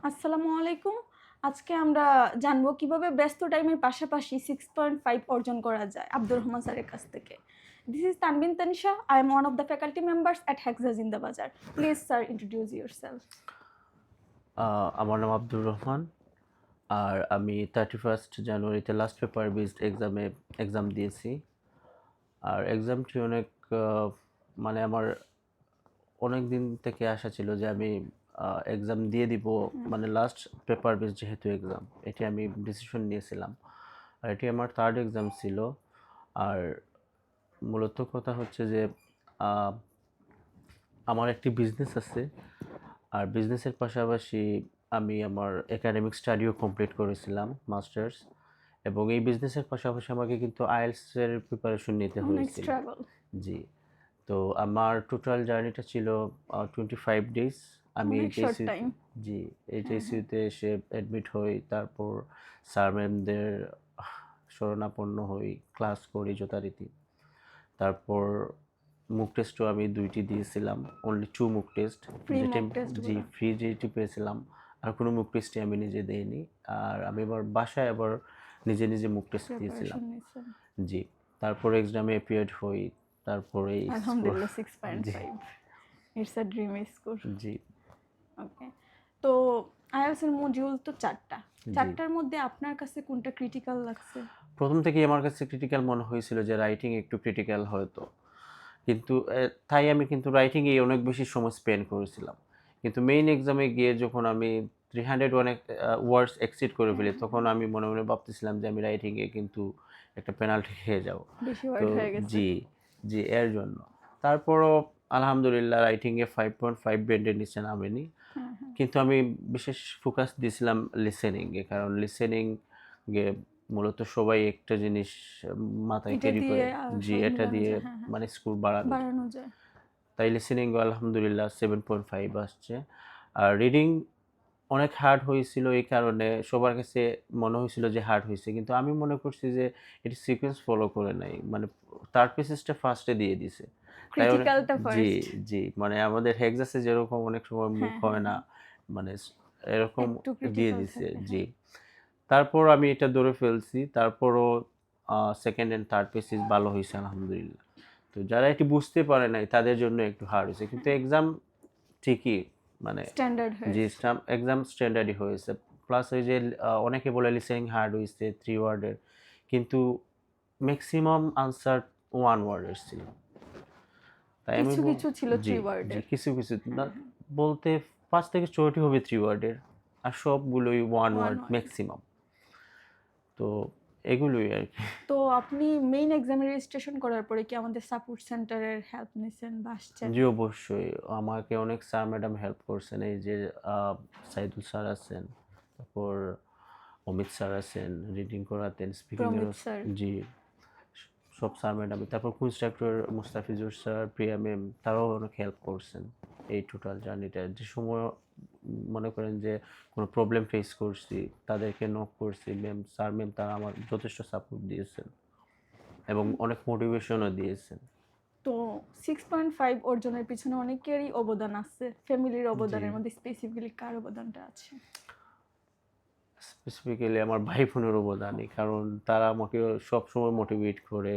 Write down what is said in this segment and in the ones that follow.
আসসালামু আলাইকুম। আজকে আমরা জানবো কিভাবে ব্যস্ত টাইমের পাশাপাশি 6.5 অর্জন করা যায় আব্দুর রহমান স্যারের কাছ থেকে। This is Tanvin Tanisha. I am one of the faculty members at Hexa Zindabazar. Please, sir, introduce yourself. আমার নাম আব্দুর রহমান। আর আমি 31st জানুয়ারিতে লাস্ট পেপার বেসড এক্সাম দিয়েছি। আর এক্সামটি অনেক মানে আমার অনেক দিন থেকে আশা ছিল যে আমি এক্সাম দিয়ে দিব, মানে লাস্ট পেপার বেসড যেহেতু এক্সাম, এটি আমি ডিসিশন নিয়েছিলাম। আর এটি আমার থার্ড এক্সাম ছিল। আর মূলত কথা হচ্ছে যে আহ, আমার একটি বিজনেস আছে। আর বিজনেসের পাশাপাশি আমি আমার একাডেমিক স্টাডিও কমপ্লিট করেছিলাম, মাস্টার্স। এবং এই বিজনেসের পাশাপাশি আমাকে কিন্তু আইএলটিএস-এর প্রিপারেশন নিতে অনেক হয়েছিল। স্ট্রাগল। জি। তো আমার টোটাল জার্নিটা ছিল 25 ডেজ। আমি অনেক শর্ট এইচএসসি, টাইম। জি, এইচএসসিতে এসে অ্যাডমিট হই। তারপর স্যার ম্যামদের শরণাপন্ন হই, ক্লাস করি যথারীতি। তারপর মুক টেস্টও আমি 2টি দিয়েছিলাম, অনলি 2 মুক টেস্ট। ফ্রি যেটি মক টেস্ট জি গুলো। ফ্রি যেটি পেয়েছিলাম। আর কোনো মুক টেস্টই আমি নিজে দেইনি। আর আমি আবার বাসায় নিজে নিজে মুক টেস্ট দিয়েছিলাম। প্রিপারেশন নিছেন। জি। তারপর এক্সামে অ্যাপিয়ার্ড হই। তারপরে স্কোর। আলহামদুলিল্লাহ জি 6.5. It's a dream score. জি ওকে। তো আইএলটিএস এর মডিউল তো 4টা। জি 4টার মধ্যে আপনার কাছে কোনটা ক্রিটিক্যাল লাগছে? প্রথম থেকেই আমার কাছে ক্রিটিক্যাল মনে হয়েছিল যে রাইটিং একটু ক্রিটিক্যাল হয়তো। কিন্তু তাই আমি কিন্তু রাইটিংয়ে অনেক বেশি সময় স্পেন্ড করেছিলাম। কিন্তু মেইন এক্সামে গিয়ে যখন আমি 300 অনেক ওয়ার্ডস এক্সিড করে ফেলি, তখন আমি মনে মনে ভাবতেছিলাম যে আমি রাইটিংয়ে কিন্তু একটা পেনাল্টি খেয়ে যাব। বেশি তো ওয়ার্ড হয়ে গেছে। জি, জি, এর জন্য। তারপরও আলহামদুলিল্লাহ রাইটিংয়ে 5.5 ব্যান্ডের নিচে নামেনি। হ্যাঁ, হ্যাঁ। কিন্তু আমি বিশেষ ফোকাস দিয়েছিলাম লিসেনিংয়ে, কারণ লিসেনিং এ মূলত সবাই একটা জিনিস মাথায় এটা ক্যারি দিয়ে করে। জি, সব এটা মিলানো দিয়ে যায়। হ্যাঁ, হ্যাঁ। মানে স্কোর বাড়ানো যায়। বাড়ানো যায়। তাই লিসেনিংও আলহামদুলিল্লাহ 7.5 আসছে। আর রিডিং অনেক হার্ড হয়েছিল, এই কারণে সবার কাছে মনে হয়েছিল যে হার্ড হয়েছে। কিন্তু আমি মনে করছি যে এটি সিকোয়েন্স ফলো করে নাই। মানে তার পেসেসটা ফার্স্টে দিয়ে দিছে। তাই অনেক, ক্রিটিক্যালটা জি, ফার্স্ট। জি। মানে আমাদের হেক্সাসে যেরকম অনেক সময় মুখ হ্যাঁ, হ্যাঁ, হয় না, হ্যাঁ। মানে এরকম একটু দিয়ে ক্রিটিক্যাল দিছে। থাকে। জি। হ্যাঁ। তারপর আমি এটা ধরে ফেলছি। তারপরও সেকেন্ড অ্যান্ড থার্ড পেসেস ভালো হইছে আলহামদুলিল্লাহ। তো যারা এটি বুঝতে পারে নাই তাদের জন্য একটু হার্ড হয়েছে। কিন্তু এক্সাম ঠিকই, মানে স্ট্যান্ডার্ড জি, হয়েছে। এক্সাম স্ট্যান্ডার্ডই হয়েছে। প্লাস ওই যে অনেকে বলে লিসেনিং হার্ড হইছে 3 ওয়ার্ডের। কিন্তু ম্যাক্সিমাম আনসার 1 ওয়ার্ডের ছিল। তাই আমি কিছু, কিছু ছিল জি, 3 জি, ওয়ার্ডের। কিছু, কিছু না হ্যাঁ, হ্যাঁ। বলতে 5 থেকে 6টি হবে 3 ওয়ার্ডের। আর সবগুলোই 1 1 ওয়ার্ড ওয়ার্ড। ম্যাক্সিমাম। তো এগুলোই আরকি। তো আপনি মেইন এক্সামে রেজিস্ট্রেশন করার পরে কি আমাদের সাপোর্ট সেন্টারের হেল্প নিছেন বা আসছেন? জি, অবশ্যই। আমাকে অনেক স্যার ম্যাডাম হেল্প করছেন। এই যে আ সাইদুল স্যার আছেন, তারপর অমিত স্যার আছেন, রিডিং করাতেন, স্পিকিং এরও। প্রমিত স্যার। জি, সব স্যার ম্যাডাম। তারপর কুইজ ডাক্তার মুস্তাফিজুর স্যার, প্রিয়া ম্যাম, তারাও অনেক হেল্প করছেন এই টোটাল জার্নিটা। যে সময় মনে করেন যে কোনো প্রবলেম ফেস করছি, তাদেরকে নক করছি, স্যার ম্যাম তারা আমার যথেষ্ট সাপোর্ট দিয়েছেন এবং অনেক মোটিভেশনও দিয়েছেন। তো 6.5 অর্জনের পিছনে অনেকেরই অবদান আছে। ফ্যামিলির জি। অবদানের মধ্যে স্পেসিফিক্যালি কার অবদানটা আছে? স্পেসিফিক্যালি আমার ভাই বোনের অবদানই, কারণ তারা আমাকে সবসময় মোটিভেট করে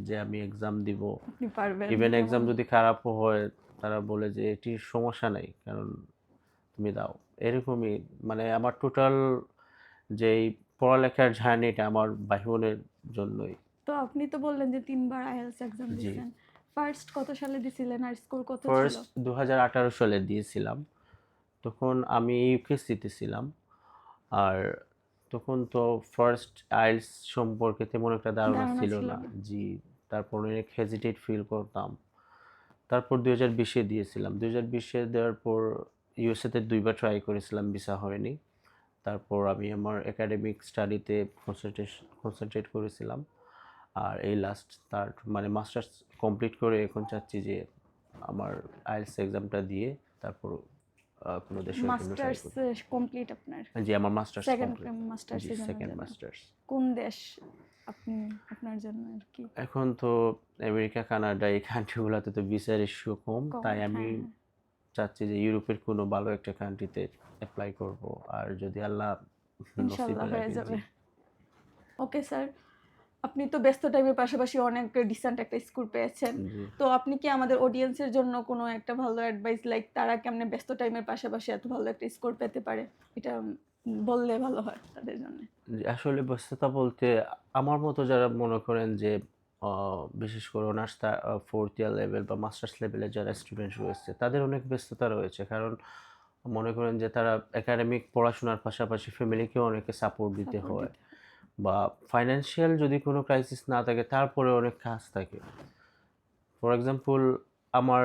যে আমি এক্সাম দিব। আপনি পারবেন ইভেন এক্সাম এমন। যদি খারাপও হয়, তারা বলে যে এটির সমস্যা নাই, কারণ তুমি দাও। এরকমই, মানে আমার টোটাল যেই পড়ালেখার জার্নিটা আমার ভাই বোনের জন্যই। তো আপনি তো বললেন যে ৩ বার আইএলটিএস এক্সাম জি। দিছেন। ফার্স্ট কত সালে দিছিলেন আর স্কোর কত ছিল? ফার্স্ট 2018 সালে দিয়েছিলাম। তখন আমি ইউকেএসসিতে ছিলাম। আর তখন তো ফার্স্ট আইএলটিএস সম্পর্কে তেমন একটা ধারণা ধারণা ছিল ছিল না। না। জি, তারপর অনেক হেজিটেট ফিল করতাম। তারপর 2020-এ দিয়েছিলাম। 2020-এ দেওয়ার পর ইউএসএতে ২ বার ট্রাই করেছিলাম, ভিসা হয়নি। তারপর আমি আমার একাডেমিক স্টাডিতে কনসেনট্রেট করেছিলাম। আর এই লাস্ট থার্ড মানে মাস্টার্স কমপ্লিট করে এখন চাচ্ছি যে আমার আইএলটিএস এক্সামটা দিয়ে তারপর কোনো দেশের জন্য ট্রাই মাস্টার্স করি। কমপ্লিট আপনার? জি, আমার মাস্টার্স সেকেন্ড কমপ্লিট। জি, মাস্টার্সের জন্য সেকেন্ড যাবেন। মাস্টার্স। কোন দেশ আপনি আপনার জন্য আর কি? এখন তো আমেরিকা, কানাডা এই কান্ট্রিগুলোতে তো ভিসার ইস্যু কম। কম। তাই আমি হ্যাঁ, হ্যাঁ। চাচ্ছি যে ইউরোপের কোনো ভালো একটা কান্ট্রিতে অ্যাপ্লাই করব, আর যদি আল্লাহ নসিবে ইনশাল্লাহ হয়ে রাখে। যাবে। জি ওকে স্যার, আপনি তো ব্যস্ত টাইমের পাশাপাশি অনেক ডিসেন্ট একটা স্কুল পেয়েছেন। জি তো আপনি কি আমাদের অডিয়েন্সের জন্য কোনো একটা ভালো অ্যাডভাইস, লাইক তারা কেমনে ব্যস্ত টাইমের পাশাপাশি এত ভালো একটা স্কোর পেতে পারে? এটা বললে ভালো হয় তাদের জন্যে। জি, আসলে ব্যস্ততা বলতে আমার মতো যারা মনে করেন যে বিশেষ করে অনার্স ফোর্থ ইয়ার লেভেল বা মাস্টার্স লেভেলের যারা স্টুডেন্ট রয়েছে তাদের অনেক ব্যস্ততা রয়েছে। কারণ মনে করেন যে তারা একাডেমিক পড়াশোনার পাশাপাশি ফ্যামিলিকেও অনেকে সাপোর্ট দিতে সাপোর্ট হয়, দিতে হয়। বা ফাইন্যান্সিয়াল যদি কোনো ক্রাইসিস না থাকে তারপরে অনেক কাজ থাকে। ফর এক্সাম্পল, আমার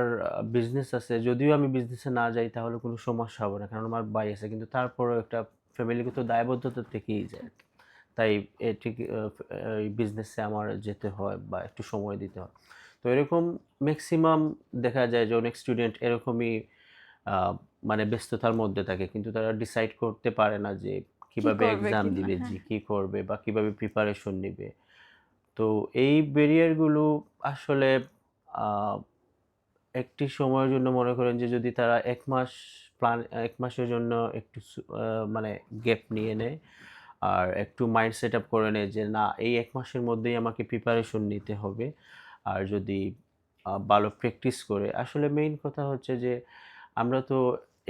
বিজনেস আছে, যদিও আমি বিজনেসে না যাই তাহলে কোনো সমস্যা হবে না, কারণ আমার ভাই আছে, কিন্তু তারপরেও একটা ফ্যামিলিগত দায়বদ্ধতা থেকেই যায়। থাকে। তাই ঠিক এই বিজনেসে আমার যেতে হয় বা একটু সময় দিতে হয়। তো এরকম ম্যাক্সিমাম দেখা যায় যে অনেক স্টুডেন্ট এরকমই আ মানে ব্যস্ততার মধ্যে থাকে। কিন্তু তারা ডিসাইড করতে পারে না যে কি কিভাবে করবে এক্সাম কি না, দিবে, হ্যাঁ। জি কি করবে বা কিভাবে প্রিপারেশন নিবে। তো এই ব্যারিয়ার গুলো আসলে আ একটি সময়ের জন্য মনে করেন যে যদি তারা ১ মাস ১ মাসের জন্য একটু মানে গ্যাপ নিয়ে নেয়। আর একটু মাইন্ড সেটআপ করে নেয় যে না, এই ১ মাসের মধ্যেই আমাকে প্রিপারেশন নিতে হবে। আর যদি ভালো প্র্যাকটিস করে, আসলে মেইন কথা হচ্ছে যে আমরা তো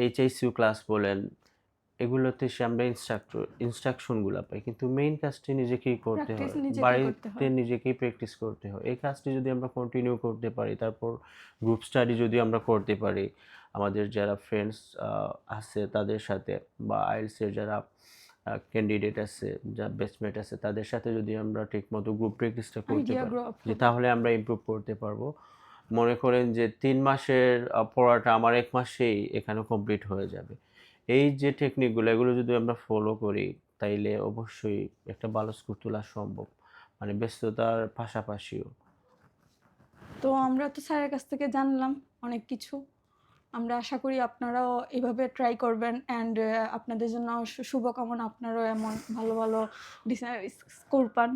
HICU ক্লাস বলেন, এগুলোতে সে আমরা ইনস্ট্রাকশন গুলা পাই। কিন্তু মেইন কাজটি নিজেকেই করতে প্র্যাকটিস হয়। নিজেকেই করতে বাড়িতে হয়। নিজেকেই প্র্যাকটিস করতে হয়। এই কাজটি যদি আমরা কন্টিনিউ করতে পারি, তারপর গ্রুপ স্টাডি যদি আমরা করতে পারি, আমাদের যারা ফ্রেন্ডস আছে তাদের সাথে, বা IELTS এর যারা ক্যান্ডিডেট আছে, যা ব্যাচমেট আছে তাদের সাথে যদি আমরা ঠিকমতো গ্রুপ প্র্যাকটিসটা করতে আইডিয়া পারি, গ্রো আপ যে হবে। তাহলে আমরা ইমপ্রুভ করতে পারবো। মনে করেন যে ৩ মাসের পড়াটা আমার ১ মাসেই এখানে কমপ্লিট হয়ে যাবে। এই যে টেকনিকগুলো, এগুলো যদি আমরা ফলো করি তাইলে অবশ্যই একটা ভালো স্কোর তোলা সম্ভব। মানে ব্যস্ততার পাশাপাশিও। তো আমরা তো স্যারের কাছ থেকে জানলাম অনেক কিছু। আমরা আশা করি আপনারাও এভাবে ট্রাই করবেন, অ্যান্ড আপনাদের জন্য শুভকামনা, আপনারাও এমন ভালো ভালো স্কোর পান।